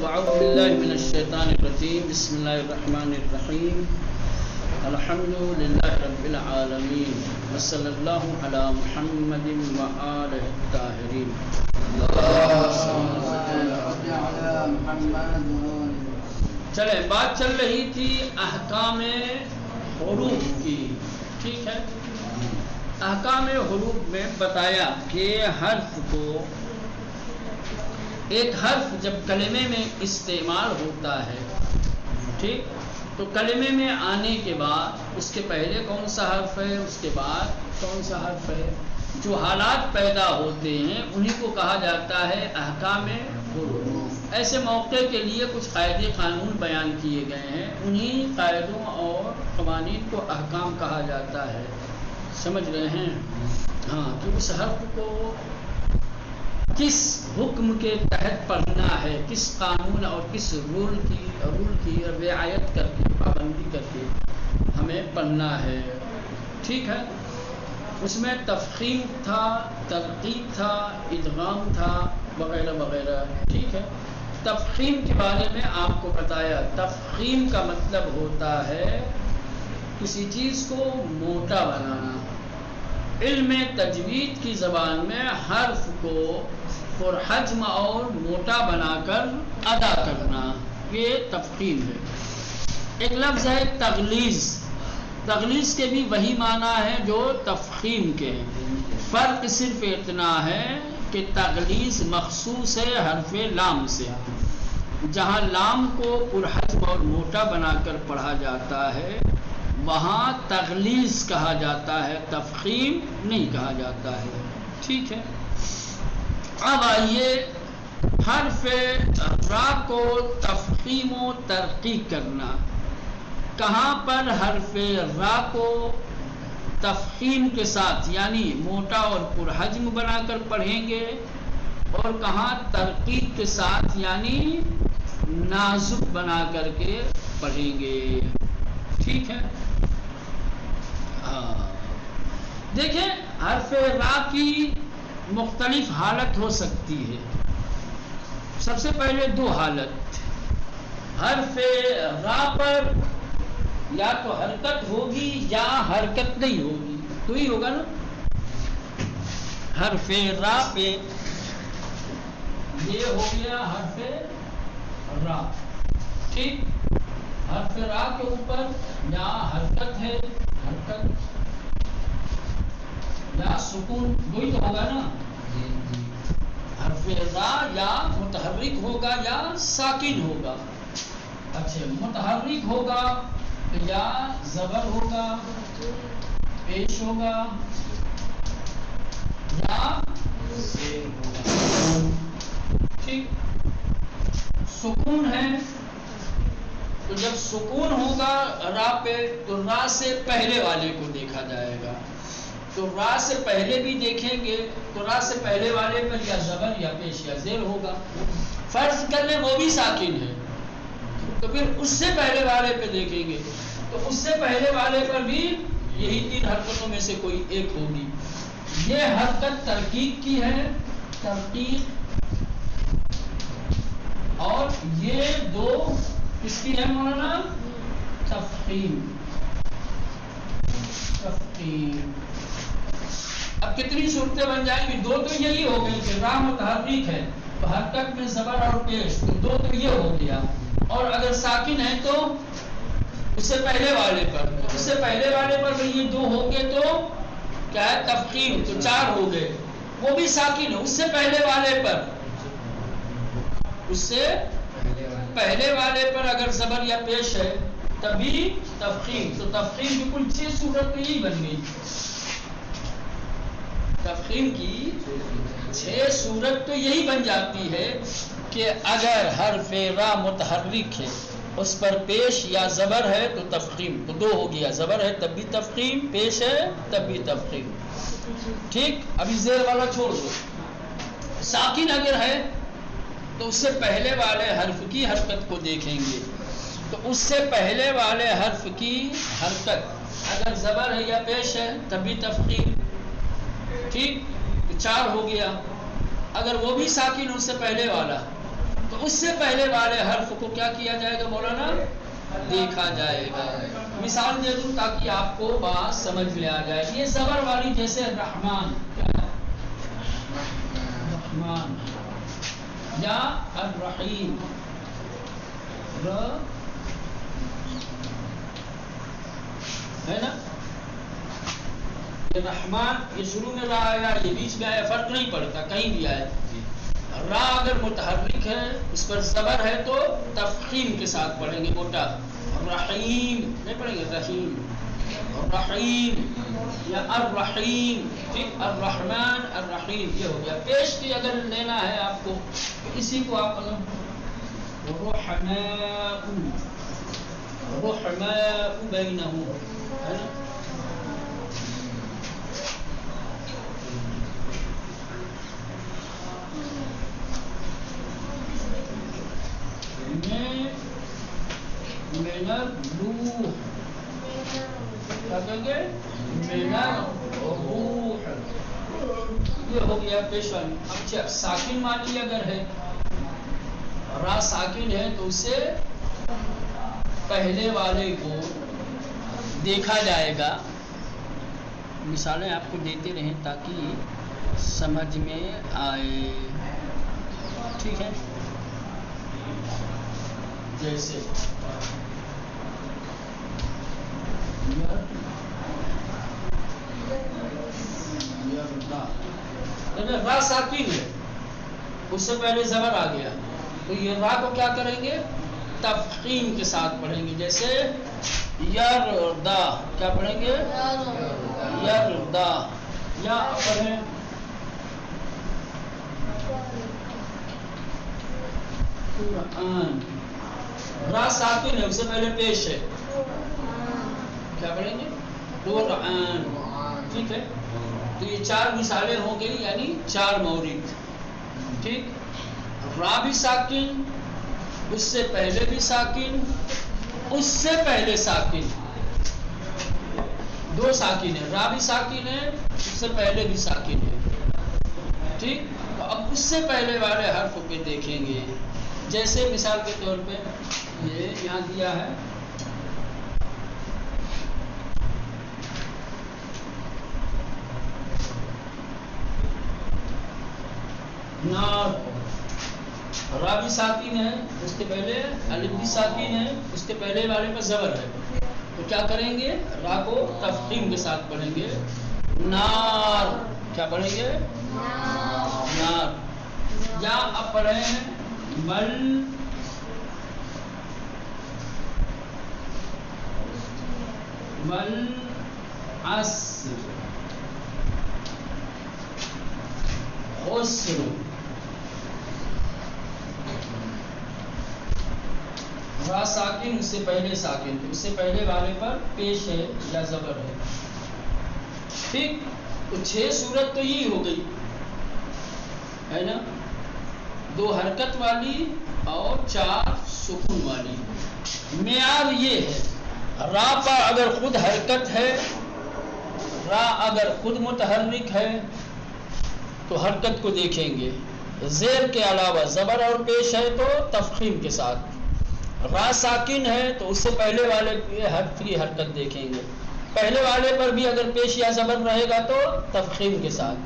اعوذ باللہ من الشیطان الرجیم بسم اللہ الرحمن الرحیم الحمد للہ رب العالمین وصلی اللہ علی محمد وآلہ الطاہرین. چلے بات چل رہی تھی احکام حروف کی. ٹھیک ہے، احکام حروف میں بتایا کہ حرف کو ایک حرف جب کلمے میں استعمال ہوتا ہے، ٹھیک، تو کلمے میں آنے کے بعد اس کے پہلے کون سا حرف ہے، اس کے بعد کون سا حرف ہے، جو حالات پیدا ہوتے ہیں انہی کو کہا جاتا ہے احکام حروف. ایسے موقع کے لیے کچھ قاعدے قانون بیان کیے گئے ہیں، انہی قاعدوں اور قوانین کو احکام کہا جاتا ہے. سمجھ رہے ہیں؟ ہاں، کہ اس حرف کو کس حکم کے تحت پڑھنا ہے، کس قانون اور کس رول کی رعایت کر کے، پابندی کر کے ہمیں پڑھنا ہے. ٹھیک ہے، اس میں تفخیم تھا، ترقیق تھا، ادغام تھا، وغیرہ وغیرہ. ٹھیک ہے، تفخیم کے بارے میں آپ کو بتایا. تفخیم کا مطلب ہوتا ہے کسی چیز کو موٹا بنانا. علم تجوید کی زبان میں حرف کو پرحجم اور موٹا بنا کر ادا کرنا، یہ تفخیم ہے. ایک لفظ ہے تغلیظ. تغلیظ کے بھی وہی معنی ہے جو تفخیم کے ہیں. فرق صرف اتنا ہے کہ تغلیظ مخصوص ہے حرف لام سے. جہاں لام کو پرحجم اور موٹا بنا کر پڑھا جاتا ہے وہاں تغلیظ کہا جاتا ہے، تفخیم نہیں کہا جاتا ہے. ٹھیک ہے، اب آئیے حرف را کو تفخیم و ترقیق کرنا. کہاں پر حرف را کو تفخیم کے ساتھ یعنی موٹا اور پرحجم بنا کر پڑھیں گے، اور کہاں ترقیق کے ساتھ یعنی نازک بنا کر کے پڑھیں گے. ٹھیک ہے، ہاں دیکھیں حرف را کی مختلف حالت ہو سکتی ہے. سب سے پہلے دو حالت. حرف را پر یا تو حرکت ہوگی یا حرکت نہیں ہوگی، تو ہی ہوگا نا. حرف را پہ یہ ہو گیا حرف را. ٹھیک، حرف را کے اوپر یا حرکت ہے، حرکت یا سکون، وہی تو ہوگا نا. حرف را یا متحرک ہوگا یا ساکن ہوگا. اچھا، متحرک ہوگا یا زبر ہوگا، پیش ہوگا یا زیر ہوگا. ٹھیک، سکون ہے تو جب سکون ہوگا را پہ تو را سے پہلے والے کو دیکھا جائے گا. تو را سے پہلے بھی دیکھیں گے تو را سے پہلے والے پر یا زبر یا پیش یا زیر ہوگا. فرض کر لیں وہ بھی ساکن ہے تو پھر اس سے پہلے والے پہ دیکھیں گے تو اس سے پہلے والے پر بھی یہی تین حرکتوں میں سے کوئی ایک ہوگی. یہ حرکت ترقیق کی ہے، ترقیق، اور یہ دو کس کی ہے مولانا؟ تفخیم. تفخیم. اب کتنی صورتیں بن جائیں گی؟ دو تو یہی ہو گئی کہ را متحرک ہے تو حرکت میں زبر اور پیش، تو دو تو یہ ہو گیا. اور اگر ساکن ہے تو اس سے پہلے والے پر، اس سے پہلے والے پر یہ دو ہو گئے تو کیا ہے؟ تفخیم. تو چار ہو گئے. وہ بھی ساکن ہے، اس سے پہلے والے پر، اس سے پہلے والے پر اگر زبر یا پیش ہے تبھی تفخیم. تو تفخیم کی کل 6 صورت تو یہی بن گئی. تفخیم کی 6 صورت تو یہی بن جاتی ہے کہ اگر حرف را متحرک ہے، اس پر پیش یا زبر ہے تو تفخیم. تو دو ہو گیا، زبر ہے تب بھی تفخیم، پیش ہے تب بھی تفخیم. ٹھیک، ابھی زیر والا چھوڑ دو. ساکن اگر ہے تو اس سے پہلے والے حرف کی حرکت کو دیکھیں گے. تو اس سے پہلے والے حرف کی حرکت اگر زبر ہے یا پیش ہے تبھی تفخیم. ٹھیک، تو 4 ہو گیا. اگر وہ بھی ساکن اس سے پہلے والا تو اس سے پہلے والے حرف کو کیا کیا جائے گا مولانا؟ دیکھا جائے گا. مثال دے دوں تاکہ آپ کو بات سمجھ میں آ جائے. یہ زبر والی جیسے رحمان رحمان یا الرحیم ہے نا. یہ رحمان یہ شروع میں رہا آیا، یہ بیچ میں آیا، فرق نہیں پڑتا کہیں بھی آئے. را اگر متحرک ہے اس پر زبر ہے تو تفخیم کے ساتھ پڑھیں گے موٹا. رحیم نہیں پڑھیں گے رحیم رحیم یا الرحیم. ٹھیک، الرحمن الرحیم یہ ہو گیا. پیش کی اگر لینا ہے آپ کو تو اسی کو آپ رحماء رحماء بینہم ہے نا. من الروح کیا کہیں گے؟ من الروح یہ ہو گیا پیشوانی. اب ساکن مانی اگر ہے، را ساکن ہے تو اسے پہلے والے کو دیکھا جائے گا. مثالیں آپ کو دیتے رہیں تاکہ سمجھ میں آئے. ٹھیک ہے، جیسے را ساکن ہے اس سے پہلے زبر آ گیا تو یہ را کو کیا کریں گے؟ تفخیم کے ساتھ پڑھیں گے. جیسے یردا کیا پڑھیں گے؟ یردا. یا پڑھیں قرآن. را ساکن ہے اس سے پہلے پیش ہے، کیا پڑھیں گے؟ قرآن. ٹھیک ہے، تو یہ چار مثالیں ہو گئی یعنی چار مورد. ٹھیک، را بھی ساکن، اس سے پہلے بھی ساکن، اس سے پہلے ساکن. دو ساکن ہے، را بھی ساکن ہے، اس سے پہلے بھی ساکن ہے. ٹھیک، تو اب اس سے پہلے والے حرف پہ دیکھیں گے. جیسے مثال کے طور پہ یہ یہاں دیا ہے نار. را بھی ساکن ہے، اس کے پہلے الف بھی ساکن ہے، اس کے پہلے والے پر زبر ہے. تو کیا کریں گے؟ را کو تفخیم کے ساتھ پڑھیں گے. نار کیا پڑھیں گے؟ نار. یا اب پڑھے ہیں مل مل عصر خسر. را ساکن اس سے پہلے ساکن، اس سے پہلے والے پر پیش ہے یا زبر ہے. ٹھیک، تو 6 صورت تو یہی ہو گئی ہے نا، 2 حرکت والی اور 4 سکون والی. معیار یہ ہے، را پر اگر خود حرکت ہے، را اگر خود متحرک ہے تو حرکت کو دیکھیں گے. زیر کے علاوہ زبر اور پیش ہے تو تفخیم کے ساتھ. را ساکن ہے تو اس سے پہلے والے حرف کی حرکت دیکھیں گے. پہلے والے پر بھی اگر پیش یا زبر رہے گا تو تفخیم کے ساتھ.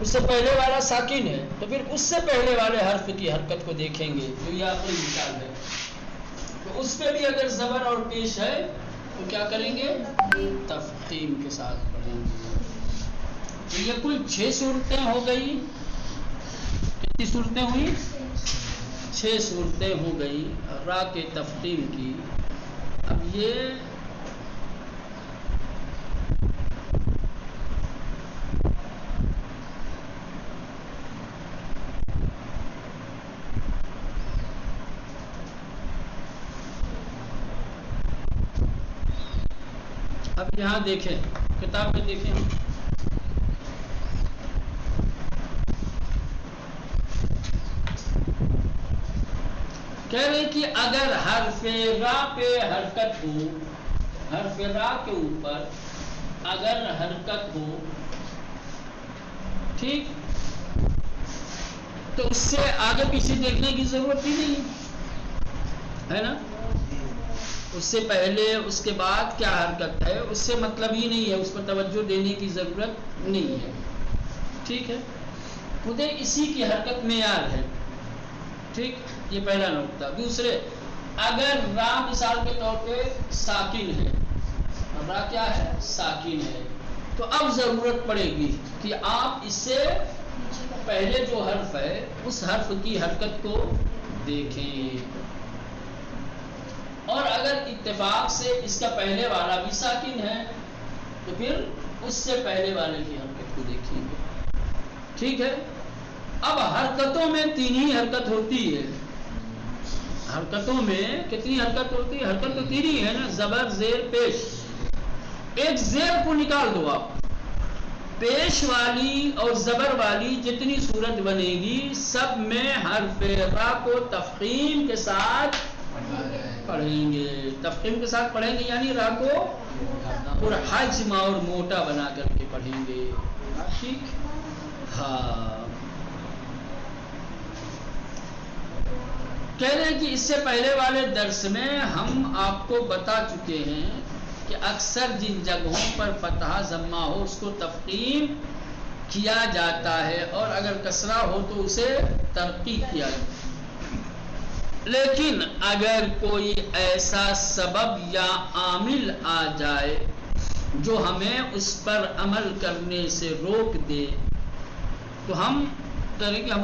اس سے پہلے والا ساکن ہے تو پھر اس سے پہلے والے حرف کی حرکت کو دیکھیں گے. تو یہ آخری مثال ہے. تو اس پہ بھی اگر زبر اور پیش ہے تو کیا کریں گے؟ تفخیم کے ساتھ پڑھیں گے. تو یہ کل 6 صورتیں ہو گئی. کتنی صورتیں ہوئی؟ 6 صورتیں ہو گئی را کے تفخیم کی. اب یہ اب یہاں دیکھیں، کتاب میں دیکھیں، کہہ رہے کہ اگر حرف را پہ حرکت ہو، حرف را کے اوپر اگر حرکت ہو، ٹھیک، تو اس سے آگے پیچھے دیکھنے کی ضرورت ہی نہیں ہے نا. اس سے پہلے اس کے بعد کیا حرکت ہے اس سے مطلب ہی نہیں ہے, اس پر توجہ دینے کی ضرورت نہیں ہے. ٹھیک ہے, خود اسی کی حرکت معیار ہے. ٹھیک, یہ پہلا نقطہ. دوسرے, اگر را مثال کے طور پہ ساکن ہے, را کیا ہے ساکن ہے, تو اب ضرورت پڑے گی کہ آپ اس سے پہلے جو حرف ہے اس حرف کی حرکت کو دیکھیں. اور اگر اتفاق سے اس کا پہلے والا بھی ساکن ہے تو پھر اس سے پہلے والے کی حرکت کو دیکھیں گے. ٹھیک ہے. اب حرکتوں میں تین ہی حرکت ہوتی ہے. حرکتوں میں کتنی حرکت ہوتی ہے؟ حرکت تو تین ہی ہے نا, زبر زیر پیش. ایک زیر کو نکال دو آپ, پیش والی اور زبر والی جتنی صورت بنے گی سب میں حرف را کو تفخیم کے ساتھ پڑھیں گے. تفخیم کے ساتھ پڑھیں گے یعنی را کو پرحجم اور موٹا بنا کر کے پڑھیں گے. ٹھیک, ہاں. کہہ رہے ہیں کہ اس سے پہلے والے درس میں ہم آپ کو بتا چکے ہیں کہ اکثر جن جگہوں پر فتحہ ضمہ ہو اس کو تفخیم کیا جاتا ہے, اور اگر کسرہ ہو تو اسے ترقیق کیا جاتا ہے. لیکن اگر کوئی ایسا سبب یا عامل آ جائے جو ہمیں اس پر عمل کرنے سے روک دے تو ہم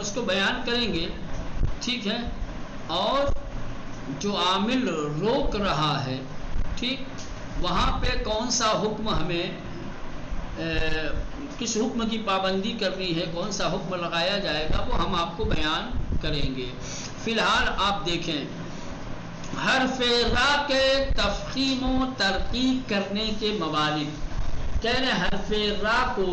اس کو بیان کریں گے. ٹھیک ہے, اور جو عامل روک رہا ہے, ٹھیک, وہاں پہ کون سا حکم ہمیں کس حکم کی پابندی کرنی ہے, کون سا حکم لگایا جائے گا, وہ ہم آپ کو بیان کریں گے. فی الحال آپ دیکھیں حرف را کے تفخیم و ترقیق کرنے کے موارد. کہہ رہے حرف را کو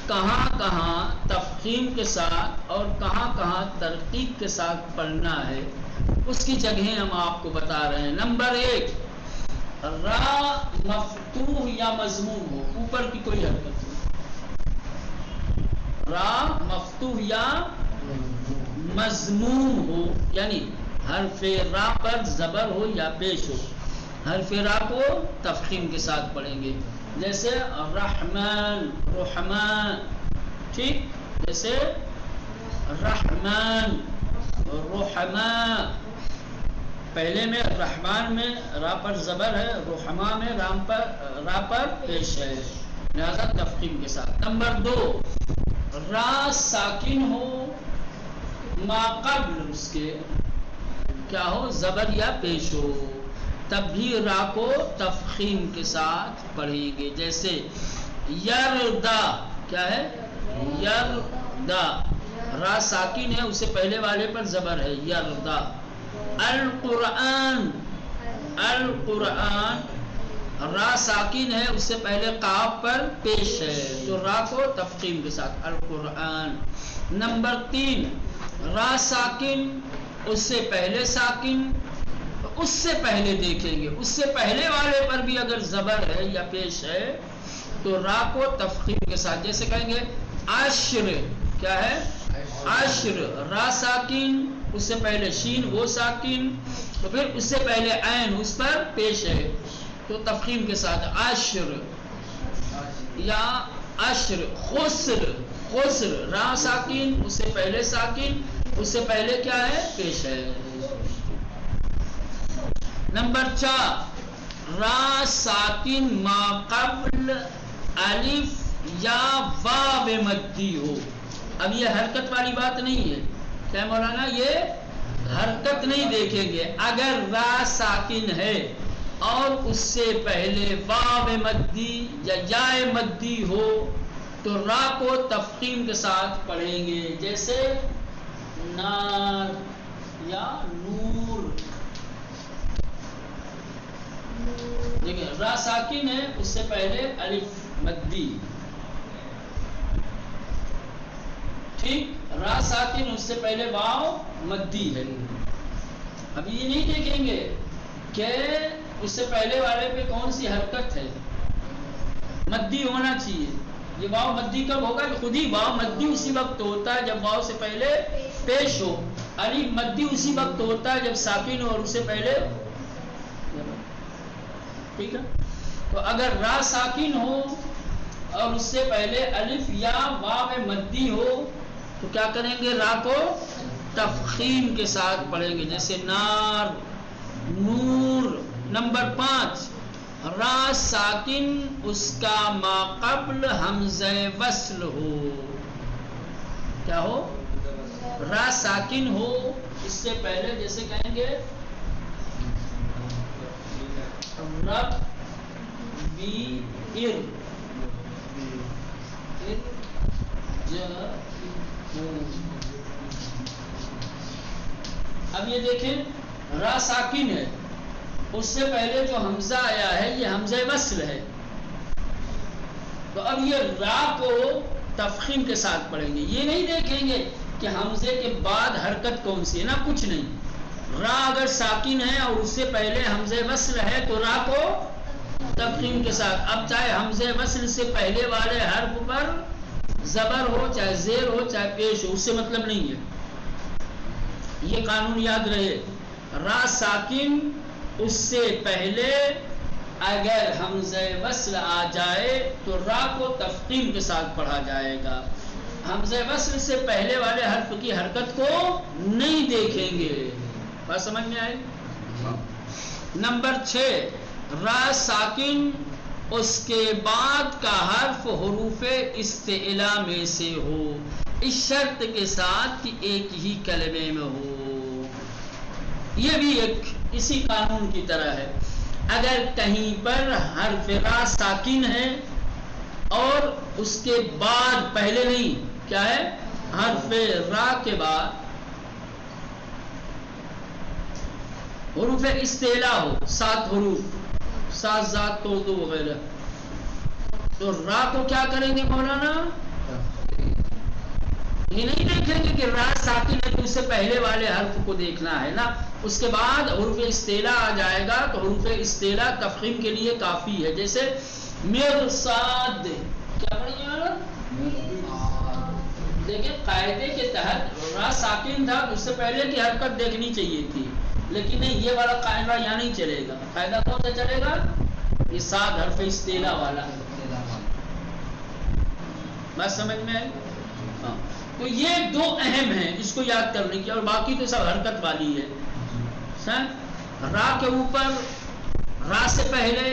کہاں کہاں تفخیم کے ساتھ اور کہاں کہاں ترقیق کے ساتھ پڑھنا ہے اس کی جگہیں ہم آپ کو بتا رہے ہیں. نمبر 1, را مفتوح یا مضموم ہو, اوپر کی کوئی حرکت ہو, را مفتوح یا مضموم ہو یعنی حرف را پر زبر ہو یا پیش ہو, حرف را کو تفخیم کے ساتھ پڑھیں گے. جیسے رحمان, رحمان. ٹھیک, جیسے رحمان, رحمان. پہلے میں رحمان میں را پر زبر ہے, رحما میں را پر پیش ہے, لہذا تفخیم کے ساتھ. نمبر 2, را ساکن ہو ما قبل اس کے کیا ہو زبر یا پیش ہو, تب بھی را کو تفخیم کے ساتھ پڑھیں گے. جیسے یردا, کیا ہے یردا, را ساکن ہے اس سے پہلے والے پر زبر ہے یردا. القرآن, القرآن, را ساکن ہے اس سے پہلے قاف پر پیش ہے تو را کو تفخیم کے ساتھ القرآن. نمبر 3, را ساکن اس سے پہلے ساکن, اس سے پہلے دیکھیں گے اس سے پہلے والے پر بھی اگر زبر ہے یا پیش ہے تو را کو تفخیم کے ساتھ. جیسے کہیں گے عشر, کیا ہے عشر, را ساکن اس سے پہلے شین وہ ساکن, تو پھر اس سے پہلے عین اس پر پیش ہے تو تفخیم کے ساتھ عشر یا عشر. خسر, خسر, را ساکن اس سے پہلے ساکن اس سے پہلے کیا ہے پیش ہے. نمبر 4, را ساکن ما قبل الف یا واو مدی ہو. اب یہ حرکت والی بات نہیں ہے, کیا مولانا یہ حرکت نہیں دیکھیں گے. اگر را ساکن ہے اور اس سے پہلے واو مدی یا یا مدی ہو تو را کو تفخیم کے ساتھ پڑھیں گے. جیسے نار یا نور, دیکھیں را ساکن ہے اس سے پہلے الف مدی, ٹھیک, را ساکن اس سے پہلے واو مدی ہے. اب یہ نہیں دیکھیں گے کہ اس سے پہلے والے پہ کون سی حرکت ہے, مدی ہونا چاہیے, یہ واو مدی کب ہوگا؟ کہ خود ہی واو مدی اسی وقت ہوتا ہے جب واو سے پہلے پیش ہو، الف مدی اسی وقت ہوتا ہے جب ساکن ہو اور اس سے پہلے، ٹھیک ہے؟ تو اگر را ساکن ہو اور اس سے پہلے الف یا واو مدی ہو تو کیا کریں گے؟ را کو تفخیم کے ساتھ پڑھیں گے، جیسے نار، نور۔ نمبر 5، را ساکن اس کا ما قبل حمزہ وصل ہو، کیا ہو؟ را ساکن ہو اس سے پہلے، جیسے کہیں گے رب بی ار، اب یہ دیکھیں را ساکن ہے، اس سے پہلے جو حمزہ آیا ہے یہ حمزہ وصل ہے، تو اب یہ را کو تفخیم کے ساتھ پڑھیں گے۔ یہ نہیں دیکھیں گے کہ حمزے کے بعد حرکت کون سی ہے، نا کچھ نہیں۔ را اگر ساکن ہے اور اس سے پہلے حمزہ وصل ہے تو را کو تفخیم کے ساتھ، اب چاہے حمزہ وصل سے پہلے والے حرف پر زبر ہو، چاہے زیر ہو، چاہے پیش ہو، اس سے مطلب نہیں ہے۔ یہ قانون یاد رہے، را ساکن اس سے پہلے اگر حمزہ وصل آ جائے تو را کو تفخیم کے ساتھ پڑھا جائے گا۔ حمزہ وصل سے پہلے والے حرف کی حرکت کو نہیں دیکھیں گے۔ بات سمجھ میں آئے؟ نمبر 6، را ساکن اس کے بعد کا حرف حروف استعلا میں سے ہو، اس شرط کے ساتھ کہ ایک ہی کلمے میں ہو۔ یہ بھی ایک اسی قانون کی طرح ہے، اگر کہیں پر حرف را ساکن ہے اور اس کے بعد، پہلے نہیں، کیا ہے؟ حرف را کے بعد حروف استعلا ہو، 7 حروف، 7 ذات توڑ دو وغیرہ، تو را کو کیا کریں گے مولانا؟ یہ نہیں دیکھیں گے کہ را ساکن ہے تو اس سے پہلے والے حرف کو دیکھنا ہے نا، اس کے بعد حروف استعلا آ جائے گا تو حروف استعلا تفخیم کے لیے کافی ہے، جیسے مرصاد، کیا پڑھیں گے والا؟ دیکھیں قاعدے کے تحت را ساکن تھا تو اس سے پہلے کی حرکت دیکھنی چاہیے تھی، لیکن نہیں، یہ والا قاعدہ یہاں نہیں چلے گا۔ قاعدہ کون سا چلے گا؟ یہ 7 حرف استعلا والا۔ بات سمجھ میں آئی؟ ہاں، تو یہ 2 اہم ہیں، اس کو یاد کرنے کی، اور باقی تو سب حرکت والی ہے۔ را کے اوپر، را سے پہلے،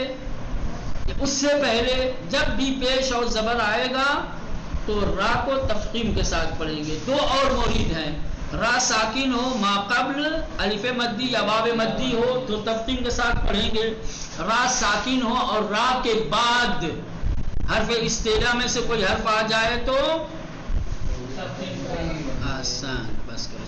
اس سے پہلے جب بھی پیش اور زبر آئے گا تو را کو تفخیم کے ساتھ پڑھیں گے۔ 2 اور مورد ہیں، را ساکن ہو ما قبل الف مدی یا واو مدی ہو تو تفخیم کے ساتھ پڑھیں گے، را ساکن ہو اور را کے بعد حرف استعلا میں سے کوئی حرف آ جائے تو آسان، بس کرو۔